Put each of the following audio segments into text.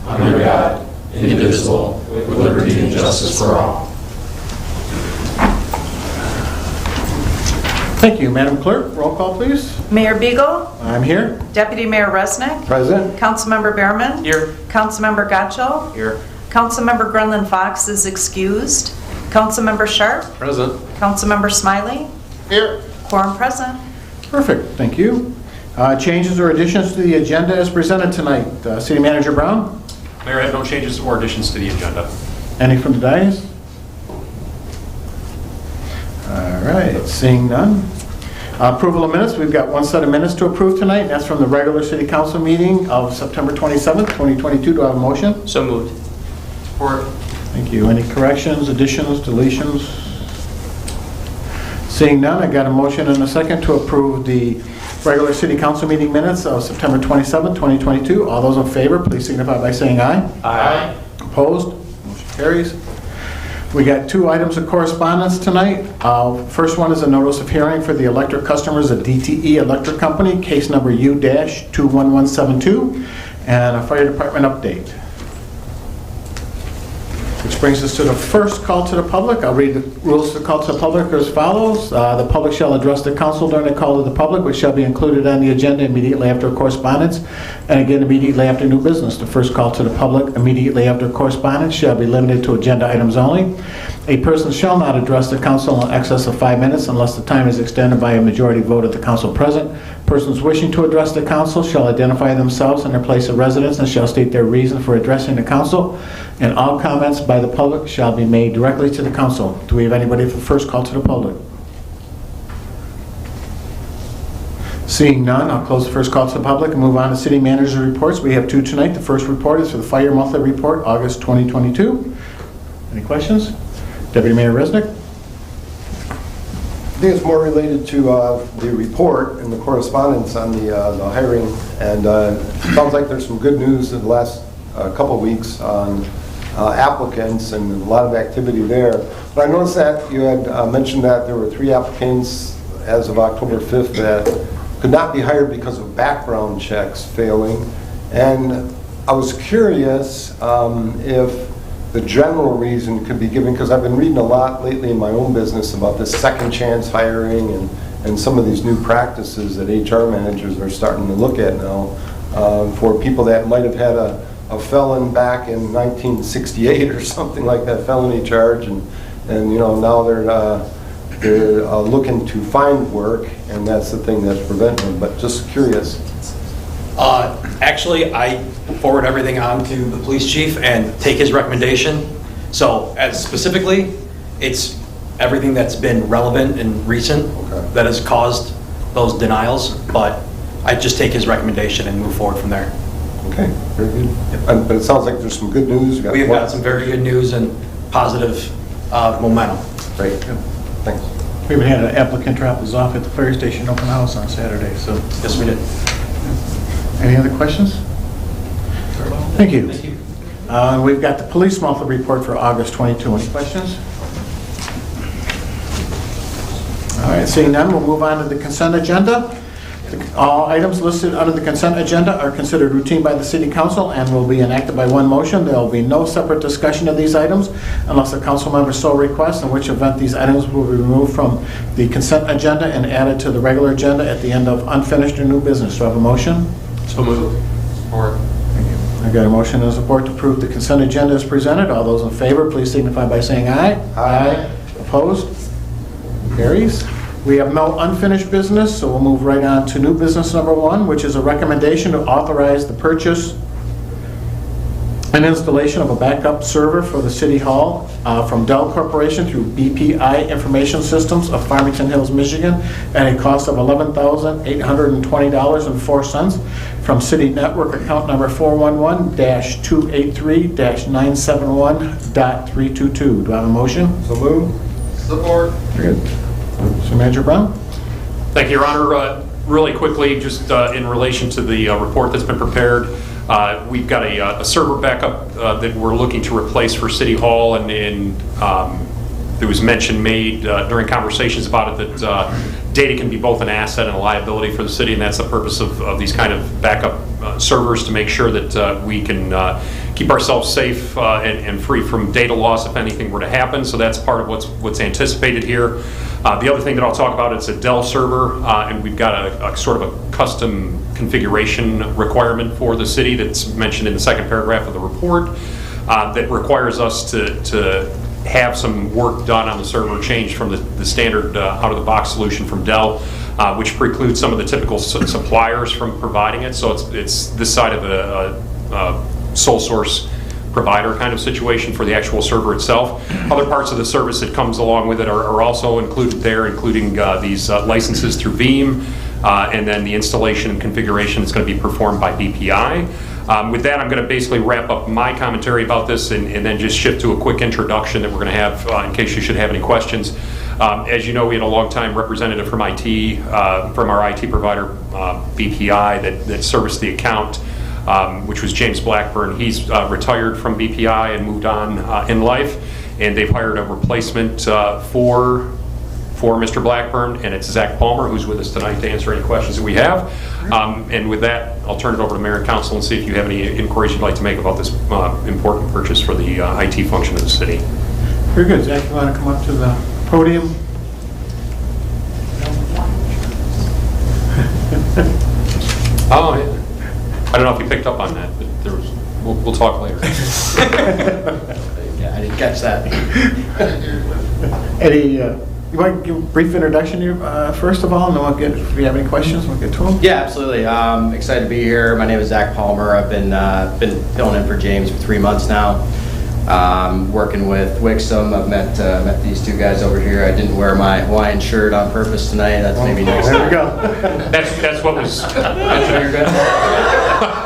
under God, indivisible, with liberty and justice for all. Thank you. Madam Clerk, roll call, please. Mayor Beagle? I'm here. Deputy Mayor Resnick? Present. Councilmember Behrman? Here. Councilmember Gotcho? Here. Councilmember Grenlin Fox is excused. Councilmember Sharp? Present. Councilmember Smiley? Here. Quorum present. Perfect. Thank you. Changes or additions to the agenda as presented tonight. City Manager Brown? Mayor, I have no changes or additions to the agenda. Any from the dais? All right, seeing none. Approval of minutes. We've got one set of minutes to approve tonight, and that's from the regular City Council meeting of September 27th, 2022. Do I have a motion? So moved. Support. Thank you. Any corrections, additions, deletions? Seeing none, I got a motion and a second to approve the regular City Council meeting minutes of September 27th, 2022. All those in favor, please signify by saying aye. Aye. Opposed? Motion carries. We got two items of correspondence tonight. First one is a notice of hearing for the electric customers of DTE Electric Company, case number U-21172, and a fire department update. Which brings us to the first call to the public. I'll read the rules to call to the public as follows. The public shall address the council during the call to the public, which shall be included on the agenda immediately after correspondence, and again immediately after new business. The first call to the public immediately after correspondence shall be limited to agenda items only. A person shall not address the council in excess of 5 minutes unless the time is extended by a majority vote of the council present. Persons wishing to address the council shall identify themselves and their place of residence and shall state their reason for addressing the council. And all comments by the public shall be made directly to the council. Do we have anybody for the first call to the public? Seeing none, I'll close the first call to the public and move on to city manager's reports. We have two tonight. The first report is for the fire monthly report, August 2022. Any questions? Deputy Mayor Resnick? I think it's more related to the report and the correspondence on the hiring, and it sounds like there's some good news in the last couple of weeks on applicants and a lot of activity there. But I noticed that you had mentioned that there were 3 applicants as of October 5th that could not be hired because of background checks failing, and I was curious if the general reason could be given, because I've been reading a lot lately in my own business about this second chance hiring and some of these new practices that HR managers are starting to look at now for people that might have had a felon back in 1968 or something like that, felony charge, and you know, now they're looking to find work, and that's the thing that's preventing them. But just curious. Actually, I forward everything on to the police chief and take his recommendation. So, as specifically, it's everything that's been relevant and recent that has caused those denials, but I just take his recommendation and move forward from there. Okay, very good. Yep. But it sounds like there's some good news. We've got some very good news and positive momentum. Great. Yep. Thanks. We even had an applicant drop us off at the fire station open house on Saturday. So Yes, we did. any other questions? Thank you. Thank you. We've got the police monthly report for August 22. Any questions? All right, seeing none, we'll move on to the consent agenda. All items listed under the consent agenda are considered routine by the City Council and will be enacted by one motion. There will be no separate discussion of these items unless a council member so requests, in which event these items will be removed from the consent agenda and added to the regular agenda at the end of unfinished or new business. Do I have a motion? So moved. Support. I got a motion and support to approve the consent agenda as presented. All those in favor, please signify by saying aye. Aye. Opposed? Carries. We have no unfinished business, so we'll move right on to new business number 1, which is a recommendation to authorize the purchase and installation of a backup server for the City Hall from Dell Corporation through BPI Information Systems of Farmington Hills, Michigan, at a cost of $11,820.04 from City Network account number 411-283-971.322. Do I have a motion? So moved. Support. Very good. Mr. Manager Brown? Thank you, Your Honor. Really quickly, just in relation to the report that's been prepared, we've got a server backup that we're looking to replace for City Hall, and there was mention made during conversations about it that data can be both an asset and a liability for the city, and that's the purpose of these kind of backup servers to make sure that we can keep ourselves safe and free from data loss if anything were to happen. So that's part of what's anticipated here. The other thing that I'll talk about, it's a Dell server, and we've got a sort of a custom configuration requirement for the city that's mentioned in the second paragraph of the report that requires us to have some work done on the server, changed from the standard out-of-the-box solution from Dell, which precludes some of the typical suppliers from providing it. So it's this side of a sole source provider kind of situation for the actual server itself. Other parts of the service that comes along with it are also included there, including these licenses through Veeam, and then the installation and configuration is going to be performed by BPI. With that, I'm going to basically wrap up my commentary about this and then just shift to a quick introduction that we're going to have in case you should have any questions. As you know, we had a long-time representative from IT, from our IT provider, BPI, that serviced the account, which was James Blackburn. He's retired from BPI and moved on in life, and they've hired a replacement for Mr. Blackburn, and it's Zach Palmer, who's with us tonight to answer any questions that we have. And with that, I'll turn it over to Mayor and Council and see if you have any inquiries you'd like to make about this important purchase for the IT function of the city. Very good. Zach, you want to come up to the podium? Oh, yeah. I don't know if you picked up on that, but there was. We'll talk later. Yeah, I didn't catch that. Eddie, you want to give a brief introduction here, first of all, and then we'll get, if you have any questions, we'll get to them. Yeah, absolutely. Excited to be here. My name is Zach Palmer. I've been filling in for James for 3 months now. Working with Wixom. I've met these two guys over here. I didn't wear my Hawaiian shirt on purpose tonight. That's maybe next There time. we go. That's what was.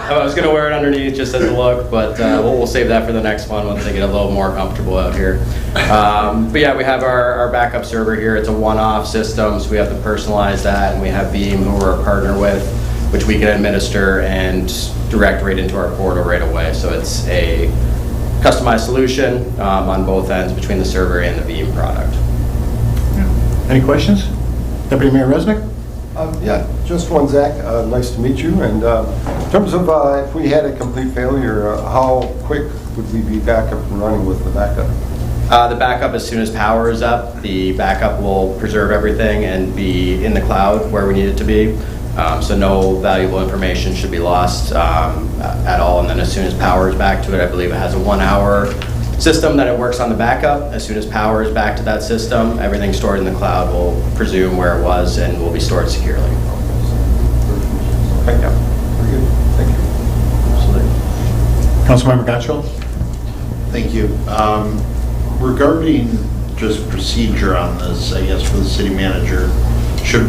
I was going to wear it underneath just as a look, but we'll save that for the next one once I get a little more comfortable out here. But yeah, we have our backup server here. It's a one-off system, so we have to personalize that, and we have Veeam, who we're a partner with, which we can administer and direct right into our portal right away. So it's a customized solution on both ends between the server and the Veeam product. Any questions? Deputy Mayor Resnick? Yeah, just one, Zach. Nice to meet you. And in terms of if we had a complete failure, how quick would we be back up and running with the backup? The backup, as soon as power is up, the backup will preserve everything and be in the cloud where we need it to be. So no valuable information should be lost at all. And then as soon as power is back to it, I believe it has a 1-hour system that it works on the backup. As soon as power is back to that system, everything stored in the cloud will presume where it was and will be stored securely. Okay. Very good. Thank you. Absolutely. Councilmember Gottschall? Thank you. Regarding just procedure on this, I guess for the city manager, should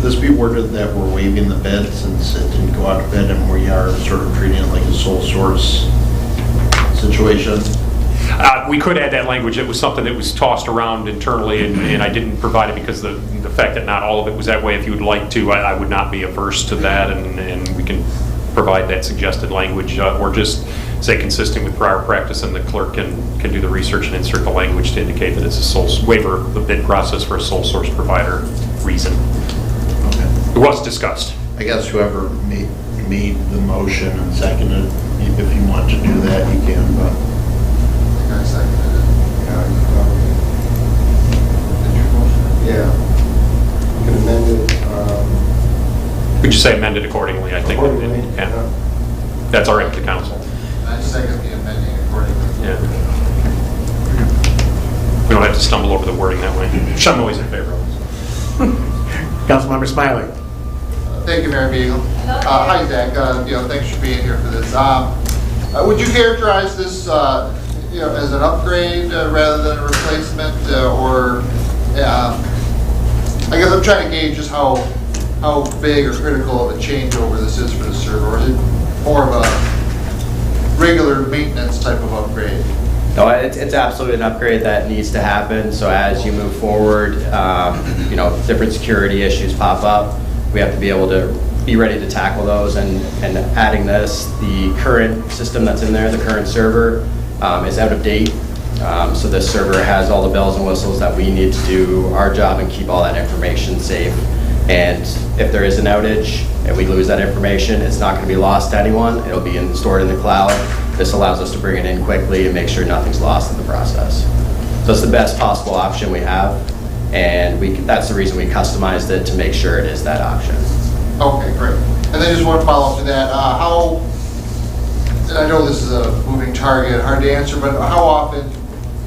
this be worded that we're waiving the bid since it didn't go out to bid and we are sort of treating it like a sole source situation? We could add that language. It was something that was tossed around internally, and I didn't provide it because the fact that not all of it was that way. If you would like to, I would not be averse to that, and we can provide that suggested language, or just say consistent with prior practice, and the clerk can do the research and insert the language to indicate that it's a sole waiver the bid process for a sole source provider reason. Okay. It was discussed. I guess whoever made the motion and seconded, if you want to do that, you can, but. I seconded it. Yeah. You can amend it. Could you say amended accordingly? I think. Accordingly, Yeah. yeah. That's all right with the council. I second the amending accordingly. Yeah. We don't have to stumble over the wording that way. I'm always in favor of it. Councilmember Smiley? Thank you, Mayor Beagle. Hi, Zach. Thanks for being here for this. Would you characterize this, as an upgrade rather than a replacement, or? I guess I'm trying to gauge just how big or critical of a changeover this is for the server, or is it more of a regular maintenance type of upgrade? No, it's absolutely an upgrade that needs to happen. So as you move forward, different security issues pop up. We have to be able to be ready to tackle those. And adding this, the current system that's in there, the current server, is out of date. So this server has all the bells and whistles that we need to do our job and keep all that information safe And if there is an outage and we lose that information, it's not going to be lost to anyone. It'll be stored in the cloud. This allows us to bring it in quickly and make sure nothing's lost in the process. So it's the best possible option we have, and that's the reason we customized it, to make sure it is that option. Okay, great. And then just one follow-up to that. And I know this is a moving target, hard to answer, but how often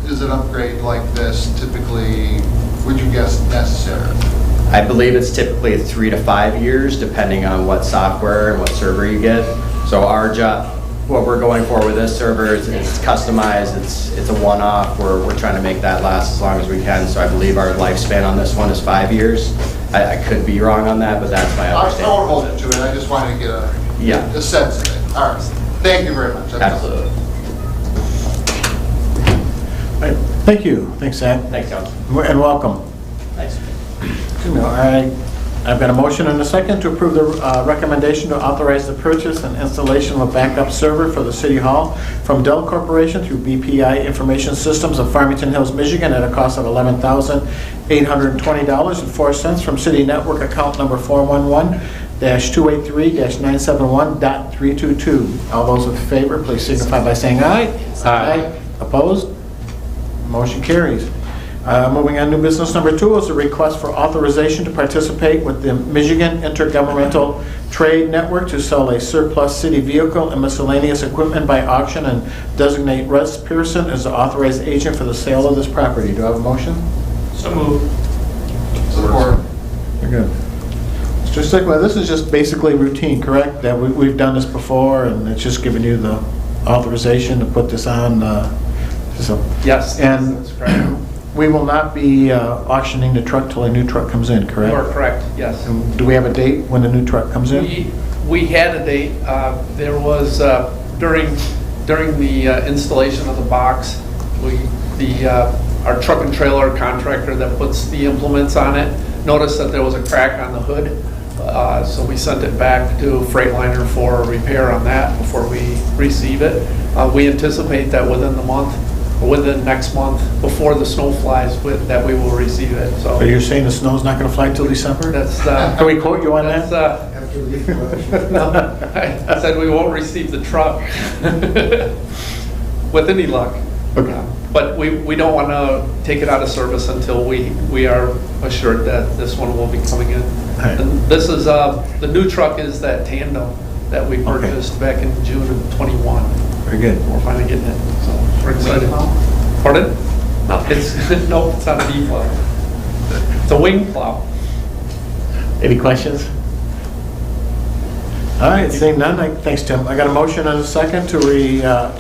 is an upgrade like this typically, would you guess, necessary? I believe it's typically 3 to 5 years, depending on what software and what server you get. So our job, what we're going for with this server is it's customized, it's a one-off. We're trying to make that last as long as we can. So I believe our lifespan on this one is 5 years. I could be wrong on that, but that's my I understanding. won't hold it to it. I just wanted to get a sense of it. All right. Thank you very much. Absolutely. All right, thank you. Thanks, Zach. Thanks, John. And welcome. Thanks. I've got a motion and a second to approve the recommendation to authorize the purchase and installation of a backup server for the City Hall from Dell Corporation through BPI Information Systems of Farmington Hills, Michigan at a cost of $11,820.04 from City Network account number 411-283-971.322. All those in favor, please signify by saying aye. Aye. Opposed? Motion carries. Moving on, new business number 2 is a request for authorization to participate with the Michigan Intergovernmental Trade Network to sell a surplus city vehicle and miscellaneous equipment by auction and designate Russ Pearson as the authorized agent for the sale of this property. Do I have a motion? So moved. Support. Very good. Mr. Stickler, this is just basically routine, correct? That we've done this before, and it's just giving you the authorization to put this on? Yes, And that's correct. we will not be auctioning the truck till a new truck comes in, correct? You are correct, yes. And do we have a date when the new truck comes in? We had a date. There was, during the installation of the box, our truck and trailer contractor that puts the implements on it noticed that there was a crack on the hood. So we sent it back to Freightliner for a repair on that before we receive it. We anticipate that within the month, or within next month, before the snow flies, that we will receive it. So Are you saying the snow's not going to fly till December? that's. Can we quote you on that? I said we won't receive the truck with any luck. Okay. But we don't want to take it out of service until we are assured that this one will be coming in. Right. And this is, the new truck is that tandem that we purchased back in June of '21. Very good. We're finally getting it, so we're excited. Pardon? No. It's not a V-plow. It's a wing plow. Any questions? All right, seeing none, thanks, Tim. I got a motion and a second to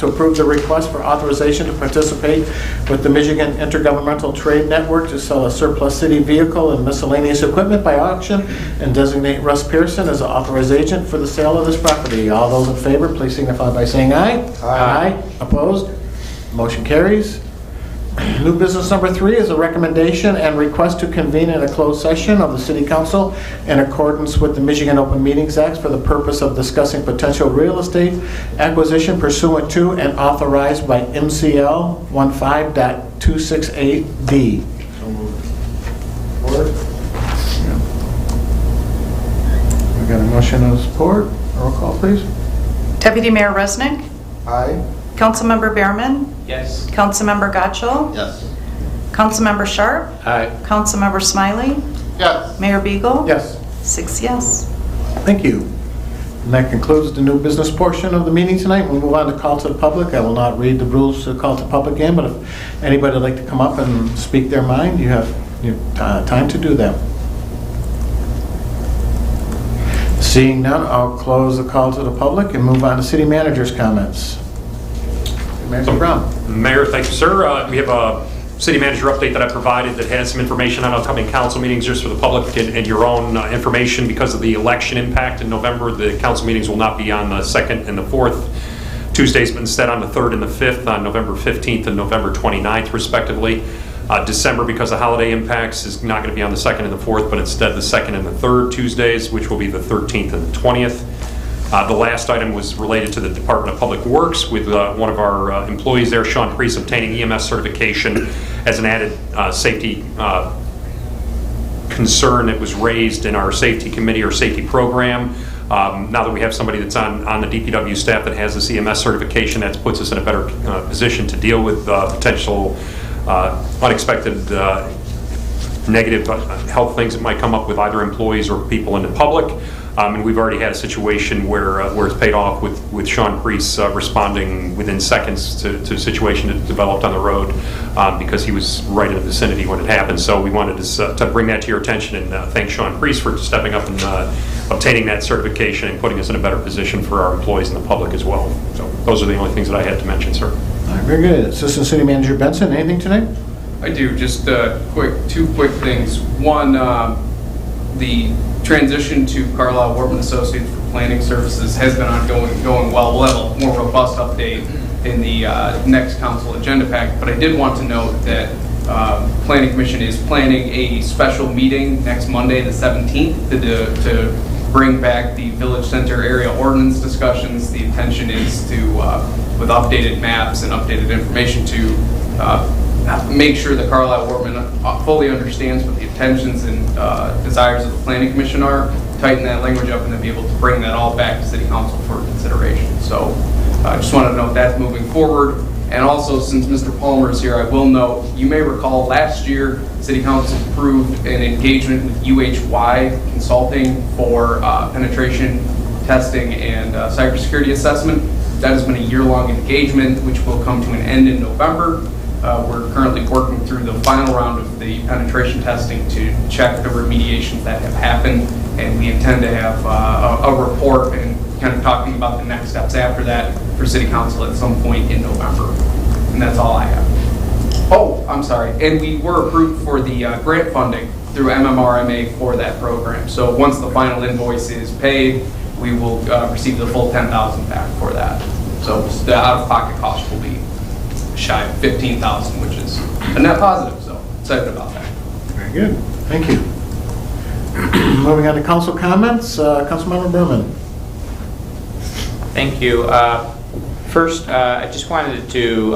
approve the request for authorization to participate with the Michigan Intergovernmental Trade Network to sell a surplus city vehicle and miscellaneous equipment by auction and designate Russ Pearson as the authorized agent for the sale of this property. All those in favor, please signify by saying aye. Aye. Opposed? Motion carries. New business number 3 is a recommendation and request to convene in a closed session of the City Council in accordance with the Michigan Open Meetings Act for the purpose of discussing potential real estate acquisition pursuant to and authorized by MCL 15.268D. So moved. We got a motion and a support. Roll call, please. Deputy Mayor Resnick, Aye. Councilmember Behrman, Yes. Councilmember Gotchall, Yes. Councilmember Sharp, Aye. Councilmember Smiley, Yes. Mayor Beagle. Yes. 6 yes. Thank you. And that concludes the new business portion of the meeting tonight. We'll move on to call to the public. I will not read the rules to call to the public again, but if anybody would like to come up and speak their mind, you have time to do that. Seeing none, I'll close the call to the public and move on to city manager's comments. Manager Brown. Mayor, thank you, sir. We have a city manager update that I provided that has some information on upcoming council meetings just for the public and your own information. Because of the election impact in November, the council meetings will not be on the 2nd and the 4th Tuesdays, but instead on the 3rd and the 5th, on November 15th and November 29th, respectively. December, because of holiday impacts, is not going to be on the 2nd and the 4th, but instead the 2nd and the 3rd Tuesdays, which will be the 13th and the 20th. The last item was related to the Department of Public Works with one of our employees there, Sean Priest, obtaining EMS certification as an added safety concern that was raised in our safety committee or safety program. Now that we have somebody that's on the DPW staff that has this EMS certification, that puts us in a better position to deal with potential unexpected negative health things that might come up with either employees or people in the public. And we've already had a situation where it's paid off with Sean Priest responding within seconds to a situation that developed on the road because he was right in the vicinity when it happened. So we wanted to bring that to your attention and thank Sean Priest for stepping up and obtaining that certification and putting us in a better position for our employees and the public as well. So those are the only things that I had to mention, sir. All right, very good. Assistant City Manager Benson, anything tonight? I do. Just two quick things. One, the transition to Carlisle Workman Associates for planning services has been going well. We'll have a more robust update in the next council agenda pack, but I did want to note that Planning Commission is planning a special meeting next Monday, the 17th, to bring back the Village Center area ordinance discussions. The intention is to, with updated maps and updated information, to make sure that Carlisle Workman fully understands what the intentions and desires of the Planning Commission are, tighten that language up, and then be able to bring that all back to City Council for consideration. So I just wanted to note that's moving forward. And also, since Mr. Palmer is here, I will note, you may recall last year, City Council approved an engagement with UHY Consulting for penetration testing and cybersecurity assessment. That has been a year-long engagement, which will come to an end in November. We're currently working through the final round of the penetration testing to check the remediations that have happened, and we intend to have a report and kind of talking about the next steps after that for City Council at some point in November. And that's all I have. Oh, I'm sorry. And we were approved for the grant funding through MMRMA for that program. So once the final invoice is paid, we will receive the full $10,000 back for that. So the out-of-pocket cost will be shy of $15,000, which is a net positive. So excited about that. Very good. Thank you. Moving on to council comments. Councilmember Berman. Thank you. First, I just wanted to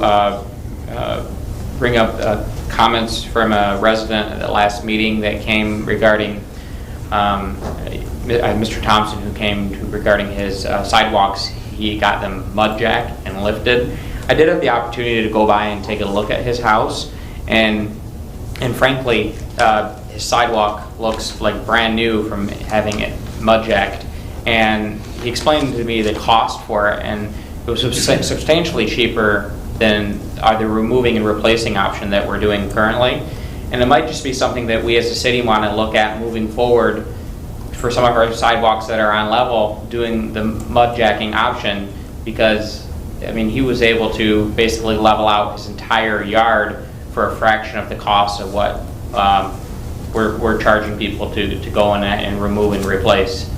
bring up comments from a resident at the last meeting that came regarding Mr. Thompson, who came regarding his sidewalks. He got them mud jacked and lifted. I did have the opportunity to go by and take a look at his house, and frankly, his sidewalk looks like brand new from having it mud jacked. And he explained to me the cost for it, and it was substantially cheaper than the removing and replacing option that we're doing currently. And it might just be something that we as a city want to look at moving forward for some of our sidewalks that are on level, doing the mud jacking option, because I mean, he was able to basically level out his entire yard for a fraction of the cost of what we're charging people to go in and remove and replace.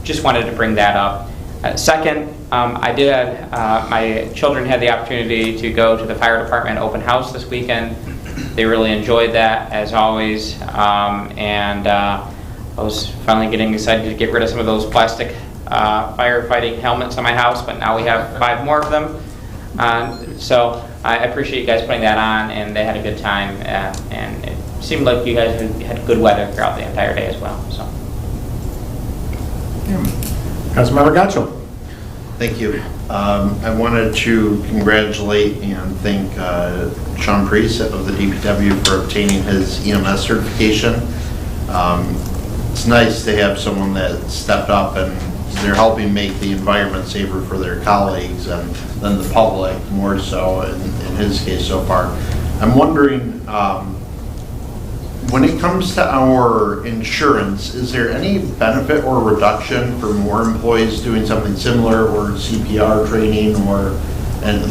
Just wanted to bring that up. Second, my children had the opportunity to go to the fire department open house this weekend. They really enjoyed that, as always, and I was finally getting excited to get rid of some of those plastic firefighting helmets on my house, but now we have 5 more of them. So I appreciate you guys putting that on, and they had a good time, and it seemed like you guys had good weather throughout the entire day as well. So. Councilmember Gatchel. Thank you. I wanted to congratulate and thank Sean Priest of the DPW for obtaining his EMS certification. It's nice to have someone that stepped up and they're helping make the environment safer for their colleagues and then the public, more so in his case so far. I'm wondering, when it comes to our insurance, is there any benefit or reduction for more employees doing something similar, or CPR training, or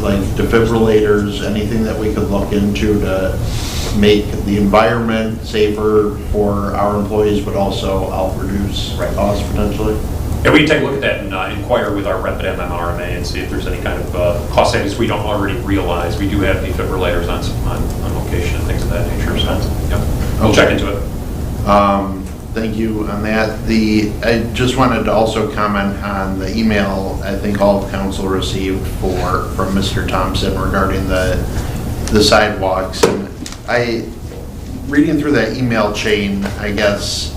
like defibrillators, anything that we could look into to make the environment safer for our employees, but also help reduce costs potentially? Yeah, we can take a look at that and inquire with our rep at MMRMA and see if there's any kind of cost savings we don't already realize. We do have defibrillators on location and things of that nature, so yeah, we'll check into it. Thank you on that. I just wanted to also comment on the email I think all of council received from Mr. Thompson regarding the sidewalks. And reading through that email chain, I guess,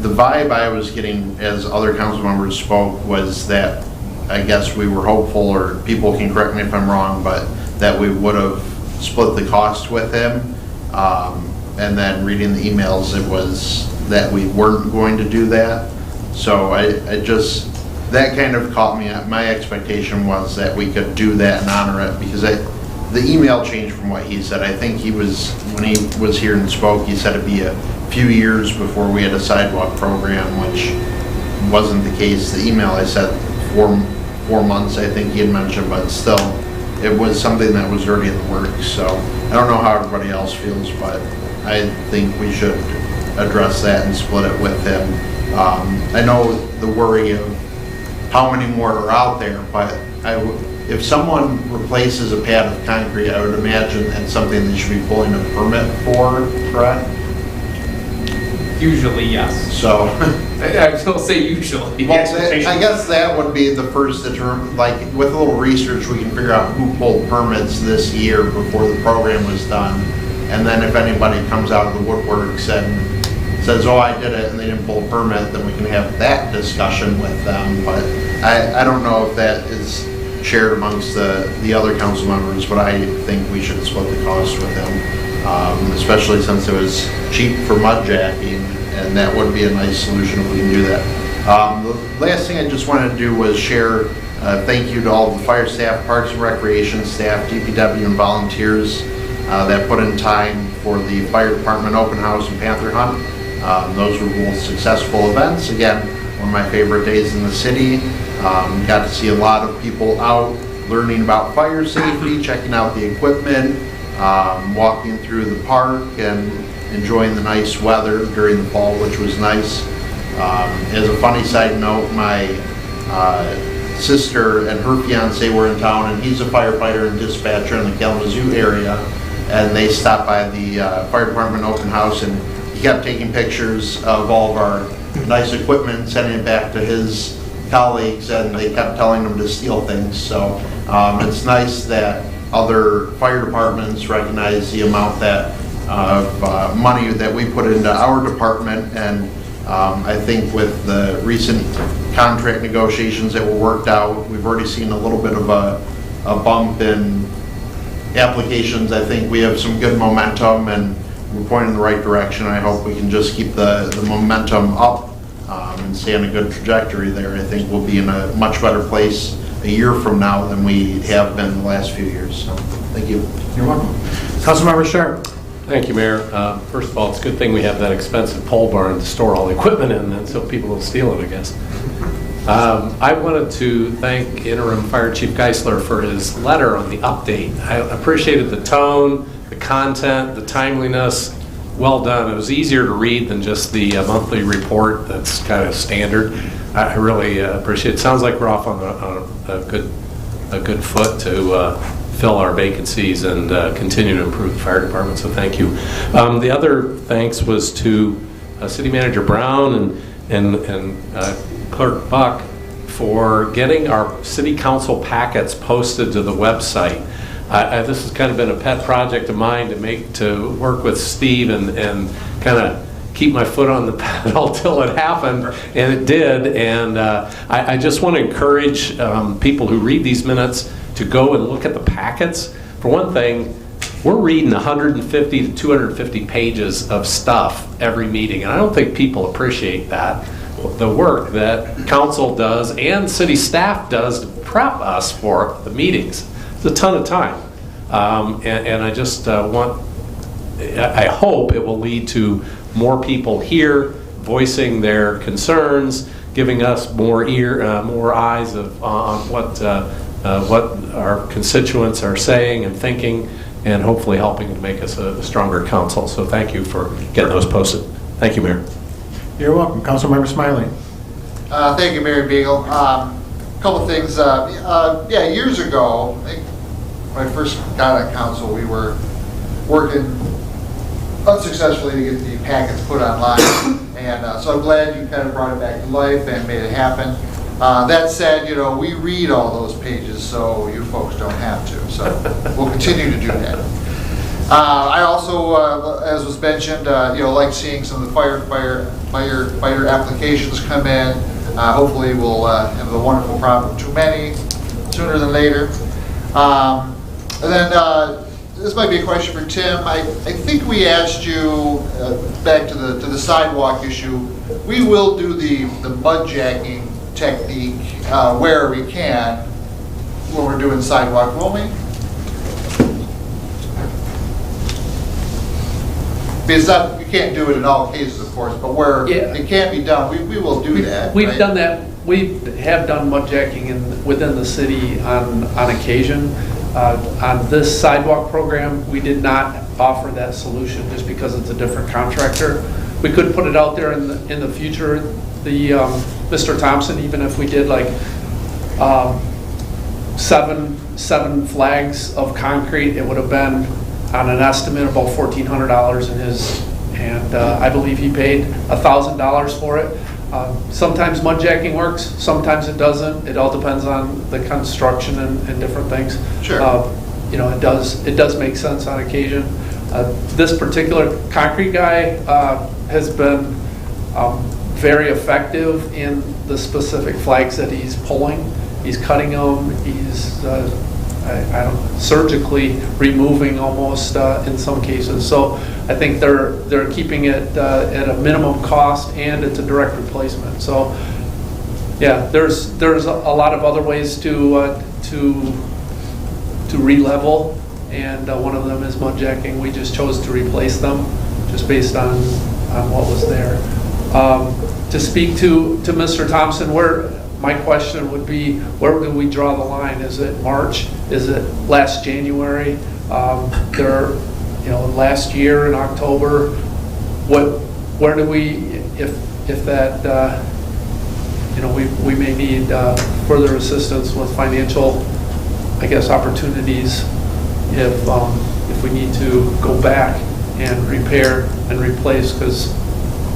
the vibe I was getting as other council members spoke was that I guess we were hopeful, or people can correct me if I'm wrong, but that we would have split the cost with him. And then reading the emails, it was that we weren't going to do that. So I just, that kind of caught me. My expectation was that we could do that and honor it, because the email changed from what he said. I think he was, when he was here and spoke, he said it'd be a few years before we had a sidewalk program, which wasn't the case. The email, I said 4 months, I think he had mentioned, but still, it was something that was already in the works. So I don't know how everybody else feels, but I think we should address that and split it with him. I know the worry of how many more are out there, but if someone replaces a pad of concrete, I would imagine that's something they should be pulling a permit for, correct? Usually, yes. So, I was gonna say usually. well, I guess that would be the first determination. Like, with a little research, we can figure out who pulled permits this year before the program was done. And then if anybody comes out of the woodworks and says, oh, I did it, and they didn't pull a permit, then we can have that discussion with them. But I don't know if that is shared amongst the other council members, but I think we should split the cost with them, especially since it was cheap for mud jacking, and that would be a nice solution if we can do that. The last thing I just wanted to do was share thank you to all the fire staff, parks and recreation staff, DPW, and volunteers that put in time for the fire department open house and panther hunt. Those were both successful events. Again, one of my favorite days in the city. Got to see a lot of people out learning about fire safety, checking out the equipment, walking through the park, and enjoying the nice weather during the fall, which was nice. As a funny side note, my sister and her fiance were in town, and he's a firefighter and dispatcher in the Kalamazoo area, and they stopped by the fire department open house, and he kept taking pictures of all of our nice equipment, sending it back to his colleagues, and they kept telling him to steal things. So it's nice that other fire departments recognize the amount that of money that we put into our department, and I think with the recent contract negotiations that were worked out, we've already seen a little bit of a bump in applications. I think we have some good momentum, and we're pointing in the right direction. I hope we can just keep the momentum up and stay on a good trajectory there. I think we'll be in a much better place a year from now than we have been the last few years. So, thank you. You're welcome. Councilmember Sharp. Thank you, Mayor. First of all, it's a good thing we have that expensive pole barn to store all the equipment in, and so people don't steal it, I guess. I wanted to thank Interim Fire Chief Geisler for his letter on the update. I appreciated the tone, the content, the timeliness. Well done. It was easier to read than just the monthly report that's kind of standard. I really appreciate it. Sounds like we're off on a good foot to fill our vacancies and continue to improve the fire department, so thank you. The other thanks was to City Manager Brown and Clerk Buck for getting our city council packets posted to the website. This has kind of been a pet project of mine to work with Steve and kind of keep my foot on the pedal till it happened, and it did. And I just want to encourage people who read these minutes to go and look at the packets. For one thing, we're reading 150 to 250 pages of stuff every meeting, and I don't think people appreciate that. The work that council does and city staff does to prep us for the meetings. It's a ton of time. And I just I hope it will lead to more people here voicing their concerns, giving us more eyes on what our constituents are saying and thinking, and hopefully helping to make us a stronger council. So thank you for getting those posted. Thank you, Mayor. You're welcome. Councilmember Smiley. Thank you, Mayor Beagle. Couple things. Years ago, I think when I first got on council, we were working unsuccessfully to get the packets put online, and so I'm glad you kind of brought it back to life and made it happen. That said, we read all those pages, so you folks don't have to. So we'll continue to do that. I also, as was mentioned, like seeing some of the firefighter applications come in. Hopefully we'll have a wonderful problem too many sooner than later. And then this might be a question for Tim. I think we asked you back to the sidewalk issue. We will do the mud jacking technique where we can when we're doing sidewalk, won't we? Because you can't do it in all cases, of course, but where it can be done, we will do that. We've right? done that. We have done mud jacking within the city on occasion. On this sidewalk program, we did not offer that solution just because it's a different contractor. We could put it out there in the future. The Mr. Thompson, even if we did like seven flags of concrete, it would have been on an estimate about $1,400 in his, and I believe he paid $1,000 for it. Sometimes mud jacking works, sometimes it doesn't. It all depends on the construction and different things. Sure. It does make sense on occasion. This particular concrete guy has been very effective in the specific flags that he's pulling. He's cutting them. He's surgically removing almost in some cases. So I think they're keeping it at a minimum cost, and it's a direct replacement. So yeah, there's a lot of other ways to re-level, and one of them is mud jacking. We just chose to replace them just based on what was there. To speak to Mr. Thompson, my question would be, where do we draw the line? Is it March? Is it last January? Last year in October, where do we, if that, we may need further assistance with financial, I guess, opportunities if we need to go back and repair and replace, because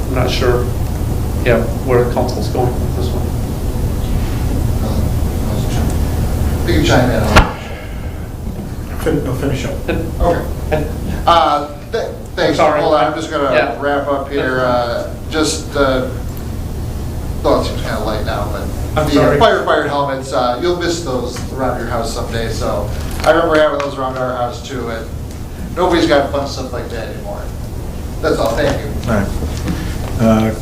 I'm not sure, where the council's going with this one. You can chime in on Finish up. Okay. Thanks. Sorry. Hold on, I'm just going to wrap up here. It seems kind of light now, but I'm the sorry. firefighter helmets, you'll miss those around your house someday. So I remember having those around our house too, and nobody's got fun stuff like that anymore. That's all. Thank you. All right.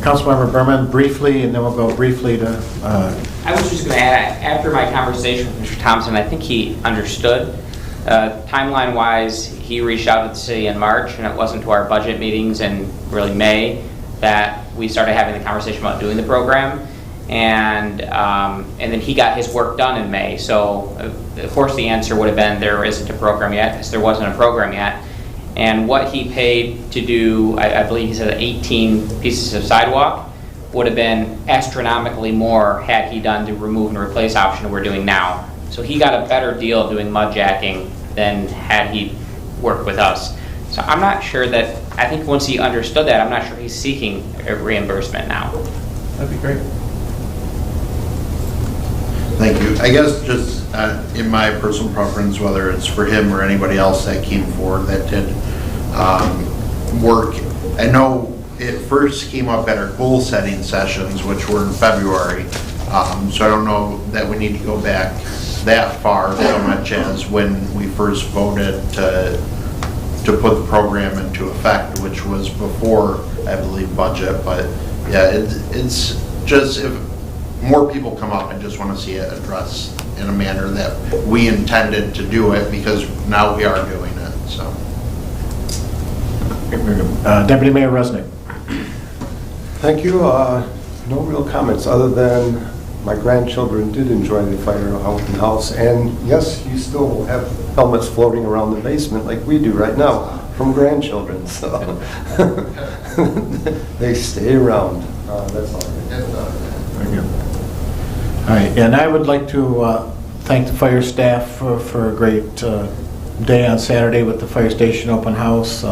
Councilmember Berman, briefly, and then we'll go briefly to... I was just going to add, after my conversation with Mr. Thompson, I think he understood. Timeline-wise, he reached out to the city in March, and it wasn't to our budget meetings in really May that we started having the conversation about doing the program. And then he got his work done in May. So, of course, the answer would have been there isn't a program yet, because there wasn't a program yet. And what he paid to do, I believe he said 18 pieces of sidewalk, would have been astronomically more had he done the remove and replace option we're doing now. So he got a better deal doing mud jacking than had he worked with us. So I'm not sure that, I think once he understood that, I'm not sure he's seeking a reimbursement now. That'd be great. Thank you. I guess just in my personal preference, whether it's for him or anybody else that came forward that did work, I know it first came up at our goal setting sessions, which were in February. So I don't know that we need to go back that far so much as when we first voted to put the program into effect, which was before, I believe, budget. But yeah, it's just, if more people come up, I just want to see it addressed in a manner that we intended to do it, because now we are doing it. So, Deputy Mayor Resnick. Thank you. No real comments other than my grandchildren did enjoy the fire open house, and yes, you still will have helmets floating around the basement like we do right now from grandchildren. So they stay around. That's all. Very good. All right, and I would like to thank the fire staff for a great day on Saturday with the fire station open house.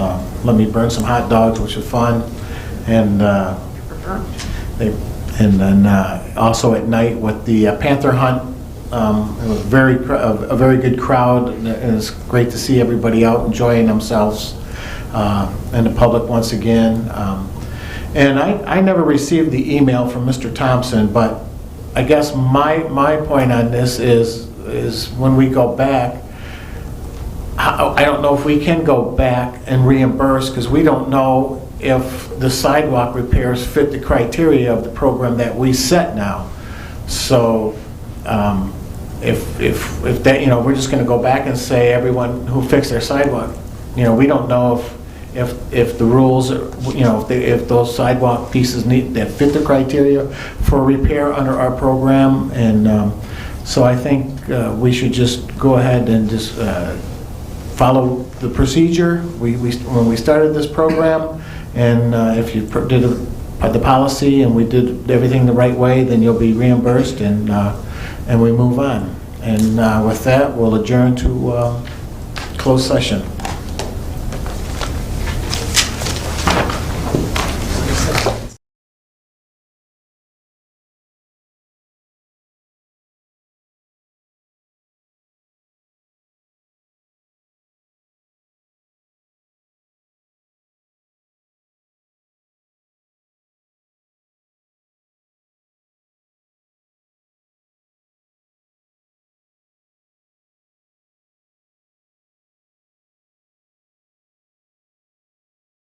Let me burn some hot dogs, which was fun, and then also at night with the Panther Hunt It was a very good crowd, and it was great to see everybody out enjoying themselves, and the public once again. And I never received the email from Mr. Thompson, but I guess my point on this is when we go back, I don't know if we can go back and reimburse, because we don't know if the sidewalk repairs fit the criteria of the program that we set now. So if that, we're just going to go back and say everyone who fixed their sidewalk, we don't know if the rules, if those sidewalk pieces that fit the criteria for repair under our program. And so I think we should just go ahead and just follow the procedure when we started this program. And if you did the policy and we did everything the right way, then you'll be reimbursed, and we move on. And with that, we'll adjourn to closed session.